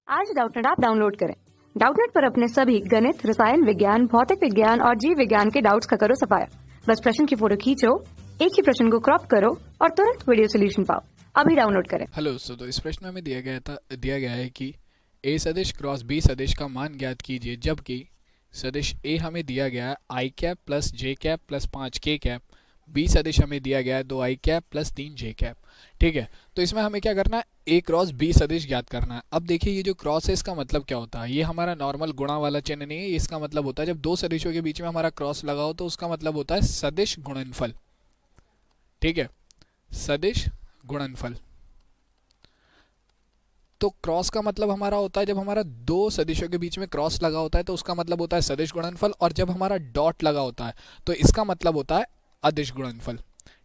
आज Doubtnut app download करें। Doubtnut पर अपने सभी गणित, रसायन विज्ञान, भौतिक विज्ञान और जीव विज्ञान के डाउट्स का करो सफाया। बस प्रश्न की फोटो खींचो, एक ही प्रश्न को क्रॉप करो और तुरंत वीडियो सोल्यूशन पाओ। अभी डाउनलोड करें। हेलो तो इस प्रश्न में हमें दिया गया है कि ए सदिश क्रॉस बी सदिश का मान ज्ञात कीजिए, जबकि सदिश ए हमें दिया गया है आई कैप प्लस जे कैप प्लस 5 के कैप, बी सदिश हमें दिया गया है 2 आई कैप प्लस 3 जे कैप। ठीक है, तो इसमें हमें क्या करना है, ए क्रॉस बी सदिश ज्ञात करना है। अब देखिए ये जो क्रॉस है इसका मतलब क्या होता है, ये हमारा नॉर्मल गुणा वाला चिन्ह नहीं है, इसका मतलब होता है जब दो सदिशों के बीच में हमारा क्रॉस लगा हो तो उसका मतलब होता है सदिश गुणनफल। ठीक है, सदिश गुणनफल। तो क्रॉस का मतलब हमारा होता है जब हमारा दो सदिशों के बीच में क्रॉस लगा होता है तो उसका मतलब होता है सदिश गुणनफल, और जब हमारा डॉट लगा होता है तो इसका मतलब होता है अदिश गुणनफल।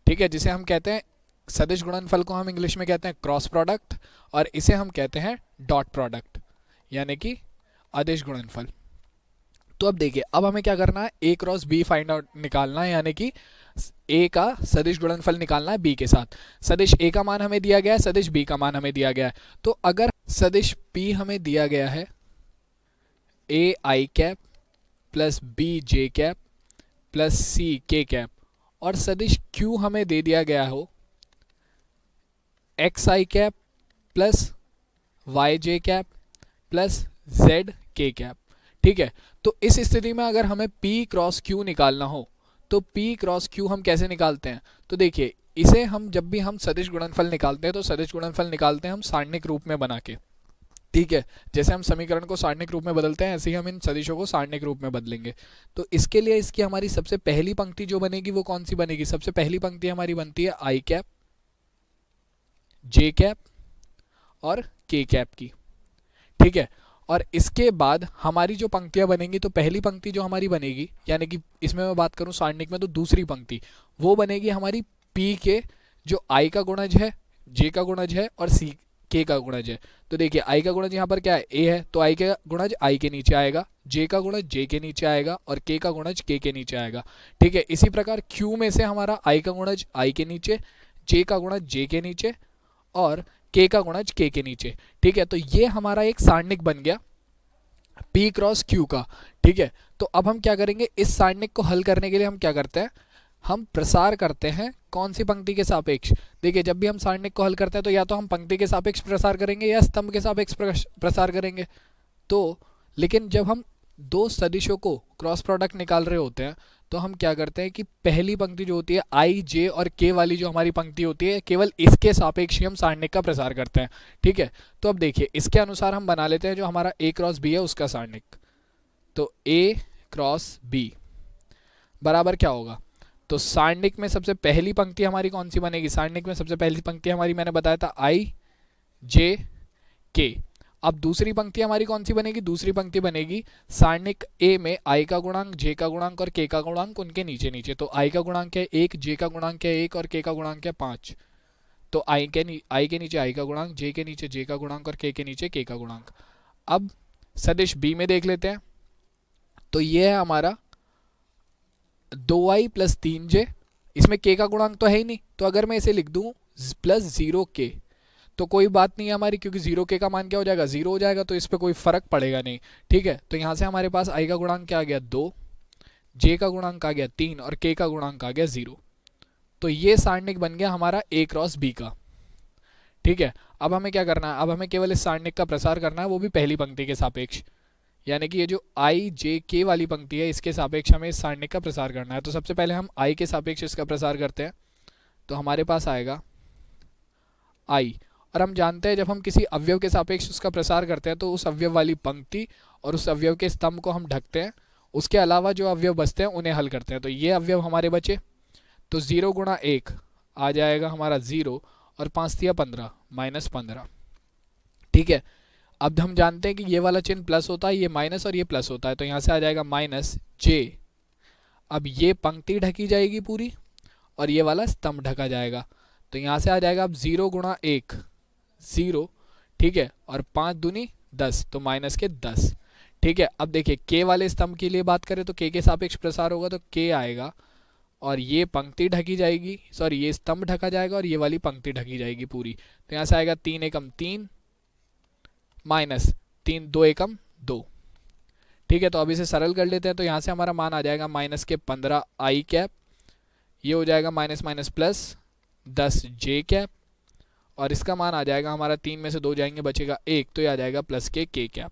ठीक है, जिसे हम कहते हैं सदिश गुणनफल को हम इंग्लिश में कहते हैं क्रॉस प्रोडक्ट, और इसे हम कहते हैं डॉट प्रोडक्ट यानी कि अदिश गुणनफल। तो अब देखिए, अब हमें क्या करना है, ए क्रॉस बी फाइंड आउट निकालना है, यानी कि ए का सदिश गुणनफल निकालना है बी के साथ। सदिश ए का मान हमें दिया गया है, सदिश बी का मान हमें दिया गया है। तो अगर सदिश पी हमें दिया गया है A I cap plus B J cap plus C K cap, और सदिश क्यू हमें दे दिया गया हो एक्स आई कैप प्लस वाई जे कैप प्लस जेड के कैप। ठीक है, तो इस स्थिति में अगर हमें P क्रॉस Q निकालना हो तो P क्रॉस Q हम कैसे निकालते हैं, तो देखिए इसे हम जब भी हम सदिश गुणनफल निकालते हैं तो सदिश गुणनफल निकालते हैं हम सारणिक रूप में बना के। ठीक है, जैसे हम समीकरण को सारणिक रूप में बदलते हैं ऐसे ही हम इन सदिशों को सारणिक रूप में बदलेंगे। तो इसके लिए इसकी हमारी सबसे पहली पंक्ति जो बनेगी वो कौन सी बनेगी, सबसे पहली पंक्ति हमारी बनती है आई कैप जे कैप और के कैप की। ठीक है, और इसके बाद हमारी जो पंक्तियां बनेंगी, तो पहली पंक्ति जो हमारी बनेगी, यानी कि इसमें मैं बात करूं सारणिक में, तो दूसरी पंक्ति वो बनेगी हमारी P के जो I का गुणज है, J का गुणज है और C K का गुणज है। तो देखिए I का गुणज यहाँ पर क्या है, A है, तो I का गुणज I के नीचे आएगा, J का गुणज J के नीचे आएगा और K का गुणज K के नीचे आएगा। ठीक है, इसी प्रकार Q में से हमारा I का गुणज I के नीचे, J का गुणज J के नीचे और K का गुणज K के नीचे। ठीक है, तो ये हमारा एक सारणिक बन गया P क्रॉस Q का। ठीक है, तो अब हम क्या करेंगे, इस सारणिक को हल करने के लिए हम क्या करते हैं, हम प्रसार करते हैं कौन सी पंक्ति के सापेक्ष। देखिए जब भी हम सारणिक को हल करते हैं तो या तो हम पंक्ति के सापेक्ष प्रसार करेंगे या स्तंभ के सापेक्ष प्रसार करेंगे। तो लेकिन जब हम दो सदिशों को क्रॉस प्रोडक्ट निकाल रहे होते हैं तो हम क्या करते हैं कि पहली पंक्ति जो होती है आई जे और के वाली जो हमारी पंक्ति होती है, केवल इसके सापेक्ष ही हम सारणिक का प्रसार करते हैं। ठीक है, तो अब देखिए इसके अनुसार हम बना लेते हैं जो हमारा ए क्रॉस बी है उसका सारणिक। तो ए क्रॉस बी बराबर क्या होगा, तो सारणिक में सबसे पहली पंक्ति हमारी कौन सी बनेगी, सारणिक में सबसे पहली पंक्ति हमारी मैंने बताया था आई जे के। अब दूसरी पंक्ति हमारी कौन सी बनेगी, दूसरी पंक्ति बनेगी सारणिक ए में आई का गुणांक, जे का गुणांक और के का गुणांक उनके नीचे नीचे। तो आई का गुणांक है 1, जे का गुणांक है 1 और के का गुणांक है 5। तो आई के नीचे आई का गुणांक, जे के नीचे जे का गुणांक और के नीचे के का गुणांक। अब सदिश बी में देख लेते हैं, तो ये है हमारा 2i प्लस 3j, इसमें के का गुणांक तो है ही नहीं, तो अगर मैं इसे लिख दूं प्लस 0k तो कोई बात नहीं है हमारी, क्योंकि 0k का मान क्या हो जाएगा, 0 हो जाएगा, तो इस पर कोई फर्क पड़ेगा नहीं। ठीक है, तो यहाँ से हमारे पास i का गुणांक क्या आ गया 2, j का गुणांक आ गया 3 और k का गुणांक आ गया 0। तो ये सारणिक बन गया हमारा a क्रॉस b का। ठीक है, अब हमें क्या करना है, अब हमें केवल इस सारणिक का प्रसार करना है, वो भी पहली पंक्ति के सापेक्ष, यानी कि ये जो आई जे के वाली पंक्ति है इसके सापेक्ष हमें इस सारणिक का प्रसार करना है। तो सबसे पहले हम आई के सापेक्ष इसका प्रसार करते हैं, तो हमारे पास आएगा आई, और हम जानते हैं जब हम किसी अवयव के सापेक्ष उसका प्रसार करते हैं तो उस अवयव वाली पंक्ति और उस अवयव के स्तंभ को हम ढकते हैं, उसके अलावा जो अवयव बचते हैं उन्हें हल करते हैं। तो ये अवयव हमारे बचे, तो 0 गुणा 1 आ जाएगा हमारा 0 और 5 दिया 15 माइनस 15। ठीक है, अब हम जानते हैं कि ये वाला चिन्ह प्लस होता है, ये माइनस और ये प्लस होता है, तो यहाँ से आ जाएगा माइनस जे। अब ये पंक्ति ढकी जाएगी पूरी और ये वाला स्तंभ ढका जाएगा, तो यहाँ से आ जाएगा अब 0 गुणा 1 0। ठीक है, और 5 दूनी 10, तो माइनस के 10। ठीक है, अब देखिए के वाले स्तंभ के लिए बात करें तो के सापेक्ष प्रसार होगा, तो के आएगा और ये पंक्ति ढकी जाएगी, सॉरी ये स्तंभ ढका जाएगा और ये वाली पंक्ति ढकी जाएगी पूरी। तो यहाँ से आएगा 3 एकम 3 माइनस 3 2 एकम 2। ठीक है, तो अब इसे सरल कर लेते हैं। तो यहाँ से हमारा मान आ जाएगा माइनस के 15 आई कैप, ये हो जाएगा माइनस माइनस प्लस 10 जे कैप, और इसका मान आ जाएगा हमारा 3 में से 2 जाएंगे बचेगा 1, तो ये आ जाएगा प्लस के कैप।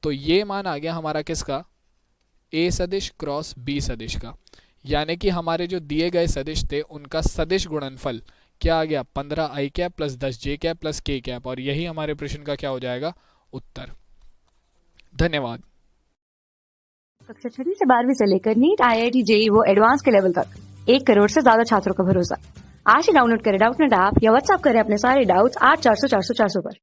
तो ये मान आ गया हमारा किसका, ए सदिश क्रॉस बी सदिश का, यानी कि हमारे जो दिए गए सदिश थे उनका सदिश गुणनफल क्या आ गया, 15 आई कैप प्लस 10 जे कैप प्लस के कैप, और यही हमारे प्रश्न का क्या हो जाएगा, उत्तर। धन्यवाद। कक्षा 6वीं से 12वीं से लेकर नीट, IIT, JEE वो एडवांस के लेवल तक 1 करोड़ से ज्यादा छात्रों का भरोसा। आज ही डाउनलोड करें डाउटनेट ऐप या व्हाट्सएप करें अपने सारे डाउट्स 8400 400 400 पर।